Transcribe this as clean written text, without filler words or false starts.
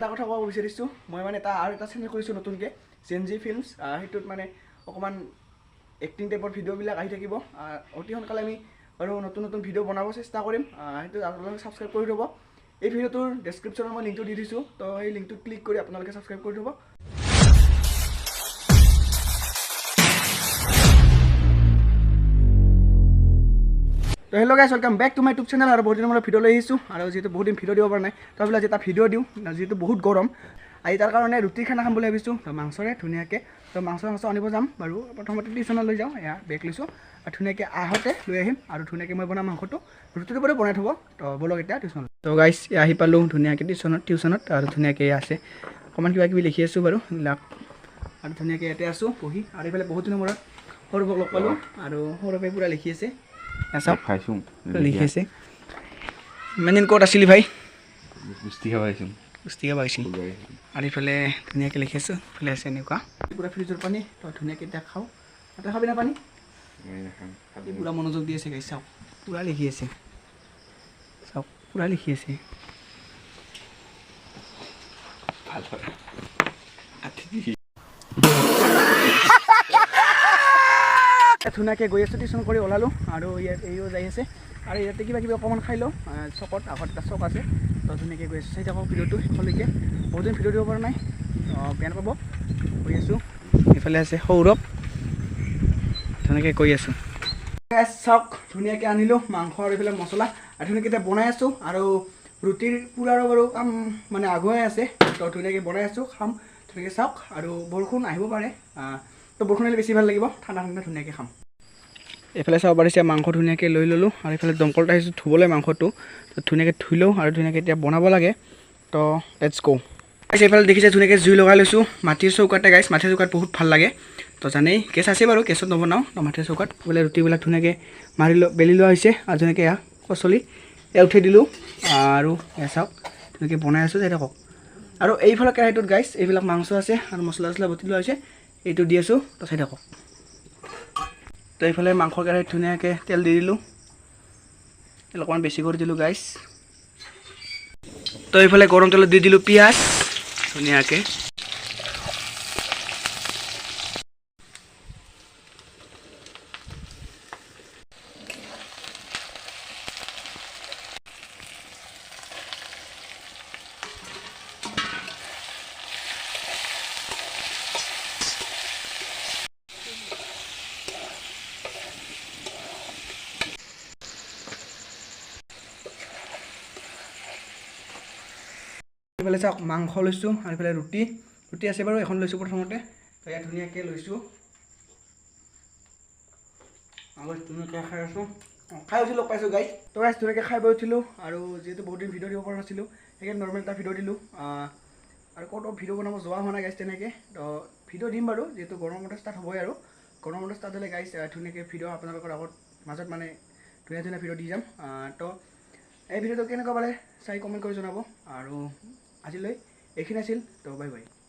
এটা কথা ক'ব বিচাৰিছোঁ মই মানে আৰু এটা চেনেল কৰিছোঁ নতুনকৈ চেনজি ফিল্মছ সেইটোত মানে অকণমান এক্টিং টাইপৰ ভিডিঅ'বিলাক আহি থাকিব অতি সোনকালে আমি আৰু নতুন নতুন ভিডিঅ' বনাব চেষ্টা কৰিম সেইটো আপোনালোকে ছাবস্ক্ৰাইব কৰি থ'ব এই ভিডিঅ'টোৰ ডেছক্ৰিপশ্যনত মই লিংকটো দি দিছোঁ তো সেই লিংকটোত ক্লিক কৰি আপোনালোকে ছাবস্ক্ৰাইব কৰি থ'ব তো hello' guys welcome back to my YouTube channel আৰু বহুত দিনৰ মূৰত ভিডিঅ' লৈ আহিছোঁ আৰু যিহেতু বহুত দিন ভিডিঅ' দিব পৰা নাই তো ভাবিলোঁ এটা ভিডিঅ' দিওঁ যিহেতু বহুত গৰম আজি তাৰ কাৰণে ৰুটি খানা খাম বুলি ভাবিছোঁ তো মাংসৰে ধুনীয়াকৈ তো মাংস আনিব যাম বাৰু প্ৰথমতে টিউশ্যনত লৈ যাওঁ এয়া বেগ লৈছোঁ আৰু ধুনীয়াকৈ আহোঁতে লৈ আহিম আৰু ধুনীয়াকৈ মই বনাম মাংসটো ৰুটিটো বাৰু বনাই থ'ব তো ব'লক এতিয়া টিউশ্যনত তো গাইছ আহি পালোঁ ধুনীয়াকৈ টিউশ্যনত আৰু ধুনীয়াকৈ আছে অকণমান কিবা কিবি লিখি আছোঁ বাৰু এইবিলাক আৰু ধুনীয়াকৈ ইয়াতে আছোঁ পঢ়ি আৰু এইফালে বহুত দিনৰ মূৰত সৰুবোৰক লগ পালোঁ আৰু সৰুবে পূৰা লিখি আছে খাইছোঁ লিখি আছে ইমান দিন ক'ত আছিলি ভাই পুষ্টি খাব আহিছোঁ আৰু ইফালে ধুনীয়াকৈ লিখি আছোঁ ইফালে আছে এনেকুৱা পূৰা ফ্ৰিজৰ পানী তো ধুনীয়াকৈ এতিয়া খাওঁ তই খাবি না পানী পূৰা মনোযোগ দি আছে গাইছ চাওক পূৰা লিখি আছে চাওক পূৰা লিখি আছে ধুনীয়াকৈ গৈ আছোঁ টিউশ্যন কৰি ওলালোঁ আৰু ইয়াত এইও যাই আছে আৰু ইয়াতে কিবা কিবি অকণমান খাই লওঁ চকত আগত এটা চক আছে তো ধুনীয়াকৈ গৈ আছোঁ চাই থাকক ভিডিঅ'টো শেষলৈকে বহুত দিন ভিডিঅ' দিব পৰা নাই বেয়া নাপাব গৈ আছোঁ এইফালে আছে সৌৰভ ধুনীয়াকৈ গৈ আছোঁ চাওক ধুনীয়াকৈ আনিলোঁ মাংস আৰু এইফালে মছলা আৰু ধুনীয়াকৈ এতিয়া বনাই আছোঁ আৰু ৰুটিৰ পুৰাৰো বাৰু কাম মানে আগুৱাই আছে তো ধুনীয়াকৈ বনাই আছোঁ খাম ধুনীয়াকৈ চাওক আৰু বৰষুণ আহিব পাৰে তো বৰষুণ আহিলে বেছি ভাল লাগিব ঠাণ্ডা ধুনীয়াকৈ খাম এইফালে চাব পাৰিছে মাংস ধুনীয়াকৈ লৈ ল'লোঁ আৰু এইফালে দমকলত আহিছোঁ ধুবলৈ মাংসটো তো ধুনীয়াকৈ ধুই লওঁ আৰু ধুনীয়াকৈ এতিয়া বনাব লাগে তো লেটছ গো গাইছ এইফালে দেখিছে ধুনীয়াকৈ জুই লগাই লৈছোঁ মাটিৰ চৌকাতে গাইছ মাটিৰ চৌকাত বহুত ভাল লাগে তো জানেই গেছ আছে বাৰু গেছত নবনাওঁ তো মাটিৰ চৌকাত বোলে ৰুটিবিলাক ধুনীয়াকৈ বেলি লোৱা হৈছে আৰু ধুনীয়াকৈ এয়া কচলি এয়া উঠাই দিলোঁ আৰু এয়া চাওক ধুনীয়াকৈ বনাই আছোঁ যাই থাকক আৰু এইফালে কেৰাহীটোত গাইছ এইবিলাক মাংস আছে আৰু মছলা বটি লোৱা হৈছে এইটো দি আছোঁ তো চাই থাকক তো এইফালে মাংস কেৰাহীত ধুনীয়াকৈ তেল দি দিলোঁ তেল অকণমান বেছি কৰি দিলোঁ গাইছ তো এইফালে গৰম তেলত দি দিলোঁ পিঁয়াজ ধুনীয়াকৈ এইফালে চাওক মাংস লৈছোঁ আৰু এইফালে ৰুটি আছে বাৰু এখন লৈছোঁ প্ৰথমতে তো ইয়াত ধুনীয়াকৈ লৈছোঁ আগত ধুনীয়াকৈ খাই আছোঁ খাই উঠি লগ পাইছোঁ গাইছ তো গাইছ ধুনীয়াকৈ খাই বৈ উঠিলোঁ আৰু যিহেতু বহুত দিন ভিডিঅ' দিব পৰা নাছিলোঁ সেইকাৰণে নৰ্মেল এটা ভিডিঅ' দিলোঁ আৰু ক'তো ভিডিঅ' বনাব যোৱা হোৱা নাই গাইছ তেনেকৈ তো ভিডিঅ' দিম বাৰু যিহেতু গৰমৰ বন্ধ ষ্টাৰ্ট হ'বই আৰু গৰমৰ বন্ধ ষ্টাৰ্ট হ'লে গাইছ ধুনীয়াকৈ ভিডিঅ' আপোনালোকৰ আগত মাজত মানে ধুনীয়া ভিডিঅ' দি যাম তো এই ভিডিঅ'টো কেনেকুৱা পালে চাই কমেণ্ট কৰি জনাব আৰু আজিলৈ এইখিনি আছিল তো বাই বাই